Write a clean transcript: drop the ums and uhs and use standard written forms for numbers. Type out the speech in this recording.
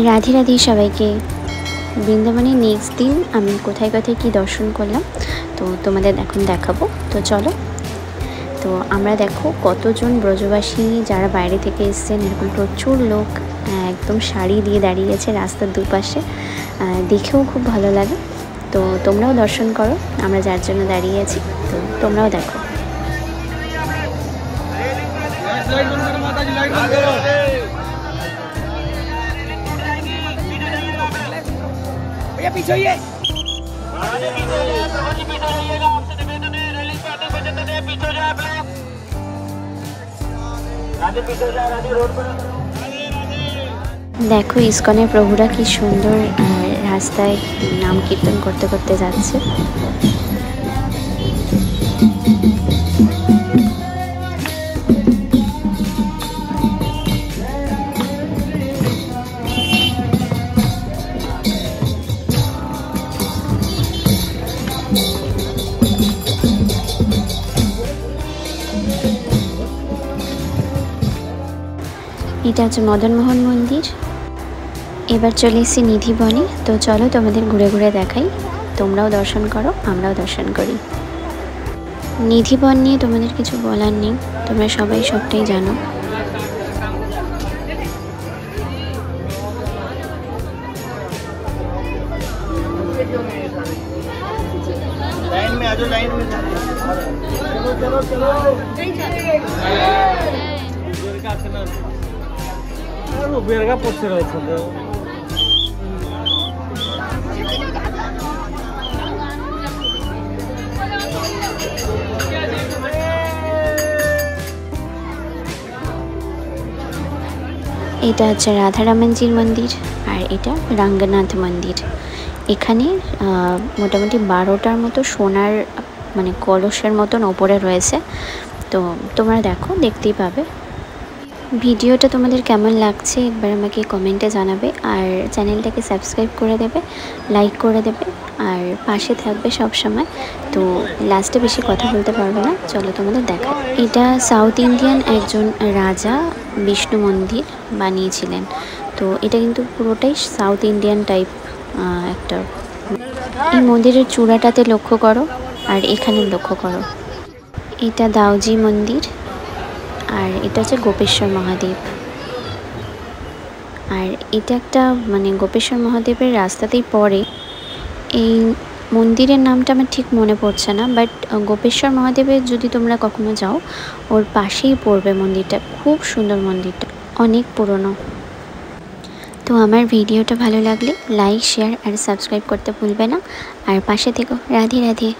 রাধে রাধে সবাইকে। বৃন্দাবনের নেক্সট দিন আমি কোথায় কোথায় কী দর্শন করলাম তো তোমাদের এখন দেখাবো। তো চলো। তো আমরা দেখো কতজন ব্রজবাসী যারা বাইরে থেকে এসছেন, এরকম প্রচুর লোক একদম শাড়ি দিয়ে দাঁড়িয়েছে রাস্তার দুপাশে, দেখেও খুব ভালো লাগে। তো তোমরাও দর্শন করো, আমরা যার জন্য দাঁড়িয়ে আছি, তো তোমরাও দেখো। पीछे ही है। দেখো ইসকনের প্রভুরা কি সুন্দর রাস্তায় নাম কীর্তন করতে করতে যাচ্ছে। এটা হচ্ছে মদনমোহন মন্দির। এবার চলে এসেছি নিধিবনে। তো চলো তোমাদের ঘুরে ঘুরে দেখাই, তোমরাও দর্শন করো, আমরাও দর্শন করি। নিধিবন নিয়ে তোমাদের কিছু বলার নেই, তোমরা সবাই সবটাই জানো। लाइन में आ जाओ, लाइन में चलो चलो चलो। बेरगा पड़ছে রয়েছে। এটা হচ্ছে রাধারামনজির মন্দির আর এটা রঙ্গনাথ মন্দির। এখানে মোটামুটি 12টার মতো সোনার মানে কলসের মতন ওপরে রয়েছে। তো তোমরা দেখো, দেখতেই পাবে। ভিডিওটা তোমাদের কেমন লাগছে একবার আমাকে কমেন্টে জানাবে, আর চ্যানেলটাকে সাবস্ক্রাইব করে দেবে, লাইক করে দেবে, আর পাশে থাকবে সব সময়। তো লাস্টে বেশি কথা বলতে পারবো না, চলো তোমাদের দেখা। এটা সাউথ ইন্ডিয়ান একজন রাজা বিষ্ণু মন্দির বানিয়েছিলেন। তো এটা কিন্তু পুরোটাই সাউথ ইন্ডিয়ান টাইপ একটা। এই মন্দিরের চূড়াটাতে লক্ষ্য করো, আর এখানে লক্ষ্য করো, এটা দাউজি মন্দির, আর এটা হচ্ছে গোপেশ্বর মহাদেব। আর এটা একটা মানে গোপেশ্বর মহাদেবের রাস্তাতেই পড়ে। এই মন্দিরের নামটা আমার ঠিক মনে পড়ছে না, বাট গোপেশ্বর মহাদেবের যদি তোমরা কখনো যাও, ওর পাশেই পড়বে মন্দিরটা। খুব সুন্দর মন্দিরটা, অনেক পুরনো। তো আমার ভিডিওটা ভালো লাগলে লাইক, শেয়ার আর সাবস্ক্রাইব করতে ভুলবে না, আর পাশে থেকো। রাধে রাধে।